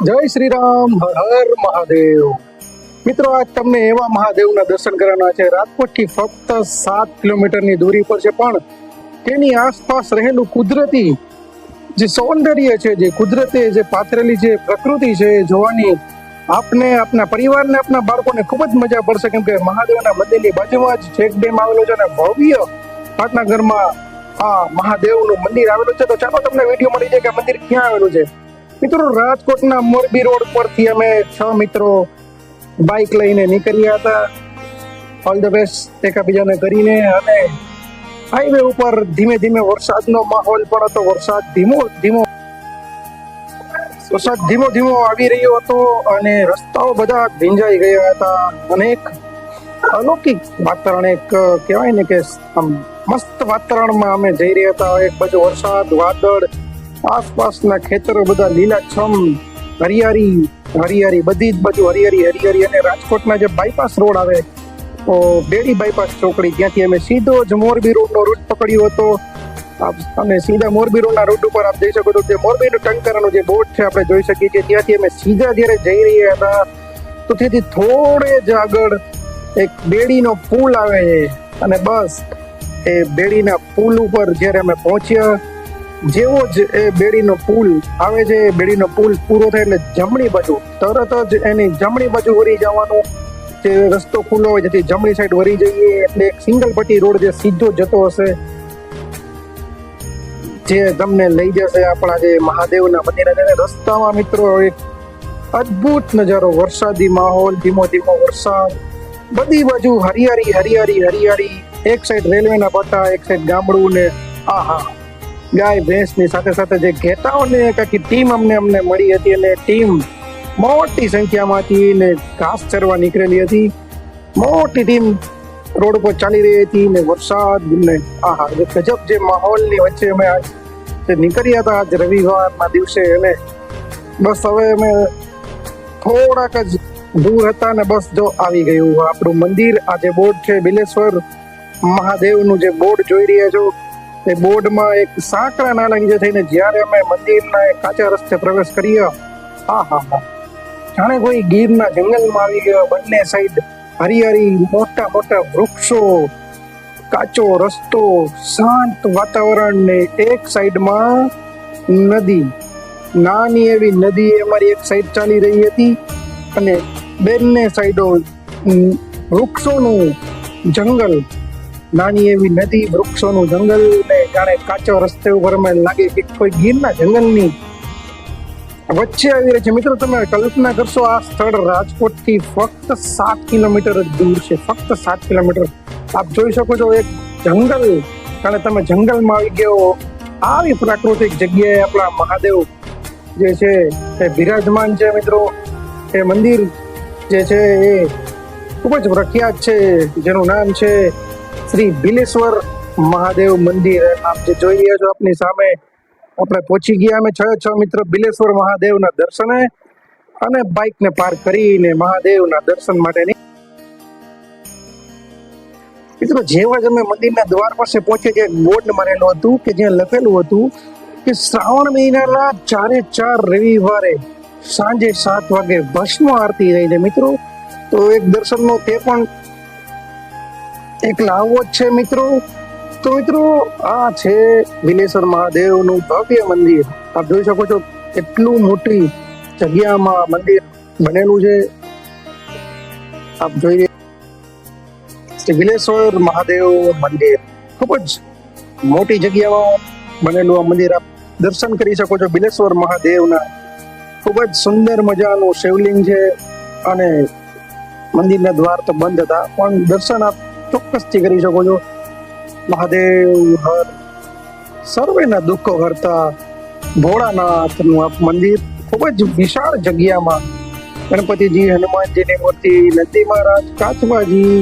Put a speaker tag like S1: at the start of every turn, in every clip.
S1: જય શ્રી રામ, હર હર મહાદેવ. મિત્રો, આજ તમને એવા મહાદેવના દર્શન કરવાના છે. રાજકોટથી ફક્ત 7 કિલોમીટરની દૂરી પર છે, પણ તેની આસપાસ રહેલું કુદરતી જે સૌંદર્ય છે, જે કુદરતે જે પાથરેલી જે પ્રકૃતિ છે, જોવાની આપને, આપના પરિવારને, આપના બાળકોને ખૂબ જ મજા પડશે. કેમ કે મહાદેવના મંદિરની બાજુમાં જ ચેક ડેમ આવેલો છે અને ભવ્ય પાટનગરમાં આ મહાદેવનું મંદિર આવેલું છે. તો ચાલો તમને વિડીયો મળી જાય કે મંદિર ક્યાં આવેલું છે. મિત્રો, રાજકોટના મોરબી રોડ પરથી અમે 6 મિત્રો બાઇક લઈને નીકળ્યા હતા, ઓલ ધ બેસ્ટ એકાબીજાને કરીને. અને હાઈવે ઉપર ધીમે ધીમે વરસાદનો માહોલ પણ હતો. વરસાદ ધીમો ધીમો આવી રહ્યો હતો અને રસ્તાઓ બધા ભીંજાઈ ગયા હતા. અને એક અલૌકિક વાતાવરણ, એક કહેવાય ને કે આમ મસ્ત વાતાવરણમાં અમે જઈ રહ્યા હતા. એક બાજુ વરસાદ, વાદળ, આસપાસના ખેતરો બધા લીલાછમ, હરિયાળી, બધી જ બાજુ હરિયાળી. અને રાજકોટના જે બાયપાસ રોડ આવે, તો બેડી બાયપાસ ચોકડી, ત્યાંથી અમે સીધો જ મોરબી રોડનો રૂટ પકડ્યો હતો. અને સીધા મોરબી રોડના રૂટ ઉપર આપ જઈ શકો છો. જે મોરબીનું ટંકારાનું જે બોર્ડ છે આપણે જોઈ શકીએ છીએ. ત્યાંથી અમે સીધા જ્યારે જઈ રહ્યા હતા, તો ત્યાંથી થોડે જ આગળ એક બેડીનો પુલ આવે છે. અને બસ એ બેડીના પુલ ઉપર જ્યારે અમે પહોંચ્યા, જેવો જ એ બેડીનો પુલ આવે છે, બેડીનો પુલ પૂરો થાય એટલે જમણી બાજુ, તરત જ એની જમણી બાજુ વળી જવાનું જે રસ્તો ખુલ્લો હોય, જેથી જમણી સાઈડ વળી જઈએ એટલે એક સિંગલ પટ્ટી રોડ જે સીધો જતો હશે, જે તમને લઈ જશે આપણા જે મહાદેવના મંદિર. રસ્તામાં મિત્રો એક અદ્ભુત નજારો, વરસાદી માહોલ, ધીમો વરસાદ, બધી બાજુ હરિયાળી. એક સાઈડ રેલવેના પટ્ટા, એક સાઈડ ગામડું, ને આહા, ગાય ભેંસની સાથે જે ઘેટાઓને એક આખી ટીમ અમને મળી હતી. અને ટીમ મોટી સંખ્યામાં હતી ને ઘાસ ચરવા નીકળેલી હતી. મોટી ટીમ રોડ પર ચાલી રહી હતી ને વરસાદ ને આહા, જે ગજબ જે માહોલની વચ્ચે અમે આજ નીકળ્યા હતા, આજ રવિવારના દિવસે. અને બસ હવે અમે થોડાક જ દૂર હતા ને બસ જો આવી ગયું આપણું મંદિર. આ જે બોર્ડ છે, બિલેશ્વર મહાદેવનું જે બોર્ડ જોઈ રહ્યા છો, એ બોર્ડમાં એક સાંકડા નાલા નીચે થઈને જ્યારે અમે મંદિરના એક કાચા રસ્તે પ્રવેશ કર્યો, આહા, જાણે કોઈ ગીરના જંગલમાં આવી ગયો. બંને સાઈડ હરિયાળી, મોટા વૃક્ષો, કાચો રસ્તો, શાંત વાતાવરણ, ને એક સાઈડમાં નદી, નાની એવી નદી અમારી એક સાઈડ ચાલી રહી હતી. અને બંને સાઈડો વૃક્ષોનું જંગલ, નાની એવી નદી, વૃક્ષોનું જંગલ, ને જાણે કાચો રસ્તે ઉપર અમે લાગે કે કોઈ ગીરના જંગલની વચ્ચે આવી રહી છે. મિત્રો, તમે કલ્પના કરશો, આ સ્થળ રાજકોટથી ફક્ત 7 કિલોમીટર જ દૂર છે, ફક્ત 7 કિલોમીટર. આપ જોઈ શકો છો એક જંગલ, કારણ તમે જંગલમાં આવી ગયો. આવી પ્રાકૃતિક જગ્યાએ આપણા મહાદેવ જે છે એ બિરાજમાન છે. મિત્રો, એ મંદિર જે છે એ ખૂબ જ પ્રખ્યાત છે, જેનું નામ છે શ્રી બિલેશ્વર મહાદેવ મંદિર. આપ જે જોઈ રહ્યા છો આપની સામે, આપણે પહોંચી ગયા અમે 6 મિત્ર બિલેશ્વર મહાદેવના દર્શને, અને બાઇકને પાર્ક કરીને મહાદેવના દર્શન માટેની. મિત્રો, જેવા જ અમે મંદિરના દ્વાર પાસે પહોંચ્યા, ત્યાં બોર્ડ મારેલું હતું કે જ્યાં લખેલું હતું કે શ્રાવણ મહિનાના 4 રવિવારે સાંજે 7 વાગે ભસ્મ આરતી રહી છે. મિત્રો, તો એક દર્શનનો તે પણ એક લાવો જ છે. મિત્રો, તો મિત્રો, આ છે બિલેશ્વર મહાદેવનું ભવ્ય મંદિર. આપ જોઈ શકો છો કેટલું મોટી જગ્યામાં મંદિર બનેલું છે. આપ જોઈ શ્રી બિલેશ્વર મહાદેવ મંદિર ખૂબ જ મોટી જગ્યામાં બનેલું આ મંદિર. આપ દર્શન કરી શકો છો બિલેશ્વર મહાદેવના. ખૂબ જ સુંદર મજાનું શિવલિંગ છે. અને મંદિરના દ્વાર તો બંધ હતા, પણ દર્શન આપ ચોક્કસથી કરી શકો છો. મહાદેવ હર સર્વેના દુઃખો હરતા ભોળાનાથનું આ મંદિર ખૂબ જ વિશાળ જગ્યામાં, ગણપતિજી, હનુમાનજીની મૂર્તિ, નંદી મહારાજ, કાચબાજી,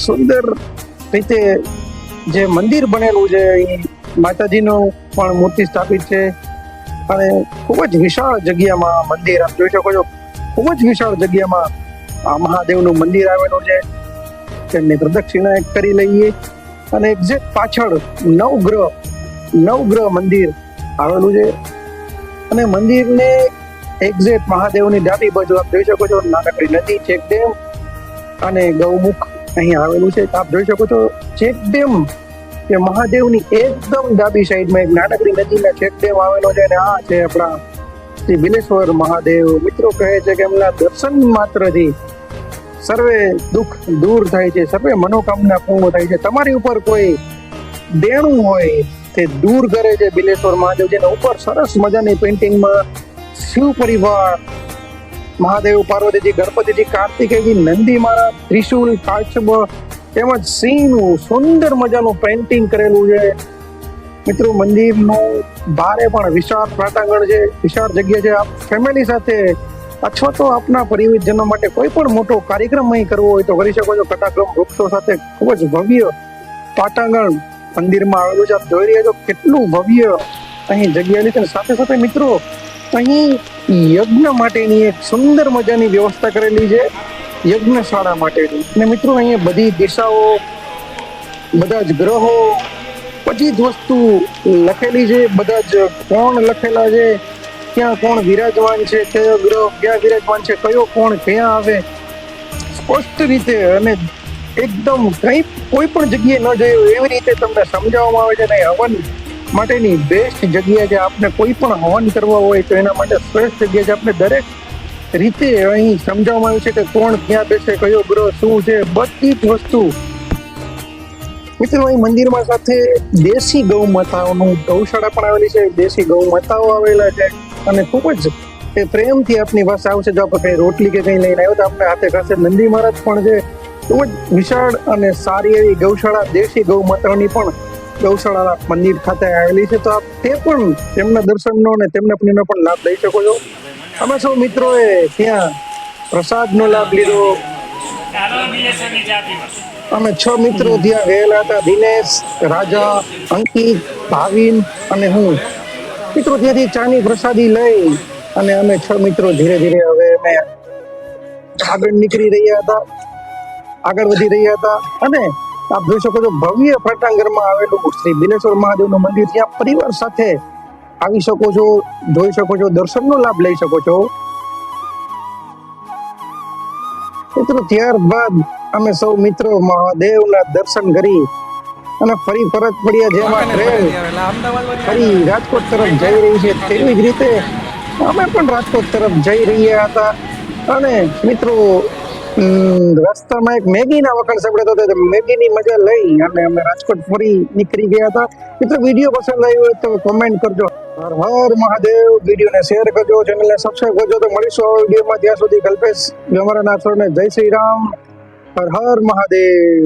S1: સુંદર રીતે જે મંદિર બનેલું છે, અહીં માતાજીનું પણ મૂર્તિ સ્થાપિત છે. અને ખૂબ જ વિશાળ જગ્યામાં મંદિર આપ જોઈ શકો છો. ખૂબ જ વિશાળ જગ્યામાં આ મહાદેવનું મંદિર આવેલું છે. તેમની પ્રદક્ષિણા કરી લઈએ. અને એક્ઝેક્ટ પાછળ નવગ્રહ મંદિર આવેલું છે. અને મંદિરને એક્ઝેક્ટ મહાદેવની ડાબી બાજુ આપ જોઈ શકો છો નાનકડી નદી ચેકડેમ અને ગૌમુખ અહીં આવેલું છે. આપ જોઈ શકો છો ચેકડેમ કે મહાદેવની એકદમ ડાબી સાઈડમાં એક નાનકડી નદીના ચેકડેમ આવેલો છે અને આ છે આપણા શ્રી બિલેશ્વર મહાદેવ. મિત્રો કહે છે કે એમના દર્શન માત્રથી સર્વે દુઃખ દૂર થાય છે, સર્વે મનોકામના પૂર્ણ થાય છે. તમારી ઉપર કોઈ દેણું હોય તે દૂર કરે છે બિલેશ્વર મહાદેવ. જેના ઉપર સરસ મજાની પેઇન્ટિંગમાં શિવ પરિવાર, મહાદેવ, પાર્વતીજી, ગણપતિજી, કાર્તિકેયજી, નંદી મહારાજ, ત્રિશુલ, કાચબ તેમજ સિંહનું સુંદર મજાનું પેઇન્ટિંગ કરેલું છે. મિત્રો મંદિરનું બારે પણ વિશાળ પ્રાંગણ છે, વિશાળ જગ્યા છે. આપ ફેમિલી સાથે અથવા તો આપના પરિવારજનો માટે કોઈ પણ મોટો કાર્યક્રમ અહીં કરવો હોય તો કરી શકો છો. કટાક્રમ વૃક્ષો સાથે ખૂબ જ ભવ્ય પાટાંગણ મંદિરમાં આવેલું છે. આપ જોઈ રહ્યા છો કેટલું ભવ્ય અહીં જગ્યા છે. સાથે સાથે મિત્રો અહીં યજ્ઞ માટેની એક સુંદર મજાની વ્યવસ્થા કરેલી છે, યજ્ઞશાળા માટેની. અને મિત્રો અહીંયા બધી દિશાઓ, બધા જ ગ્રહો, બધી જ વસ્તુ લખેલી છે, બધા જ કોણ લખેલા છે, ક્યાં કોણ વિરાજમાન છે, કયો ગ્રહ ક્યાં વિરાજમાન છે, કયો કોણ ક્યાં આવે, સ્પષ્ટ રીતે અને એકદમ કોઈ પણ જગ્યાએ ન જોયું એવી રીતે તમને સમજાવવામાં આવે છે. અને હવન માટેની બેસ્ટ જગ્યા છે. આપને કોઈ પણ હવન કરવા હોય તો એના માટે શ્રેષ્ઠ જગ્યા છે. આપને દરેક રીતે અહીં સમજાવવામાં આવ્યું છે કે કોણ ક્યાં બેસે, કયો ગ્રહ શું છે, બધી જ વસ્તુ. મિત્રો અહીં મંદિરમાં સાથે દેશી ગૌ માતાઓનું ગૌશાળા પણ આવેલી છે, દેશી ગૌ માતાઓ આવેલા છે અને ખૂબ જ એ પ્રેમથી આપની પાસે આવશે. જો આપણે કઈ રોટલી કે કઈ લઈને આવ્યો તો આપણે હાથે ખાસે નંદી મહારાજ પણ છે. ખૂબ જ વિશાળ અને સારી એવી ગૌશાળા, દેશી ગૌ માતાઓની પણ ગૌશાળા મંદિર ખાતે આવેલી છે. તો આપ તે પણ તેમના દર્શનનો અને તેમના પુણ્યનો પણ લાભ લઈ શકો છો. અમે સૌ મિત્રોએ ત્યાં પ્રસાદનો લાભ લીધો. અમે 6 મિત્રો ત્યાં ગયેલા હતા, દિનેશ, રાજા, અંકિત, ભાવિન અને હું. મિત્રો ત્યાંથી ચાની પ્રસાદી લઈ અને અમે 6 મિત્રો ધીરે ધીરે હવે અમે આગળ નીકળી રહ્યા હતા, આગળ વધી રહ્યા હતા. અને આપ જોઈ શકો છો ભવ્ય પાટાંગણમાં આવેલું શ્રી બિલેશ્વર મહાદેવનું મંદિર. ત્યાં પરિવાર સાથે આવી શકો છો, જોઈ શકો છો, દર્શનનો લાભ લઈ શકો છો. મિત્રો ત્યારબાદ અમે સૌ મિત્રો મહાદેવના દર્શન કરી અને ફરી પરત પડ્યા. જેમાં ટ્રેન ફરી રાજકોટ તરફ જઈ રહી છે તેવી જ રીતે અમે પણ રાજકોટ તરફ જઈ રહ્યા હતા. અને મિત્રો રસ્તામાં એક મેગીના વખાણ સાંભળ્યા હતા, મેગીની મજા લઈ અને અમે રાજકોટ ફરી નીકળી ગયા હતા. મિત્રો વિડીયો પસંદ આવ્યો હોય તો કોમેન્ટ કરજો. હર હર મહાદેવ. વિડીયોને શેર કરજો, ચેનલને સબસ્ક્રાઇબ કરજો. તો મળીશું આ વિડીયોમાં. ત્યાં સુધી કલ્પેશ ગમારા નાથોને જય શ્રી રામ. હર હર મહાદેવ.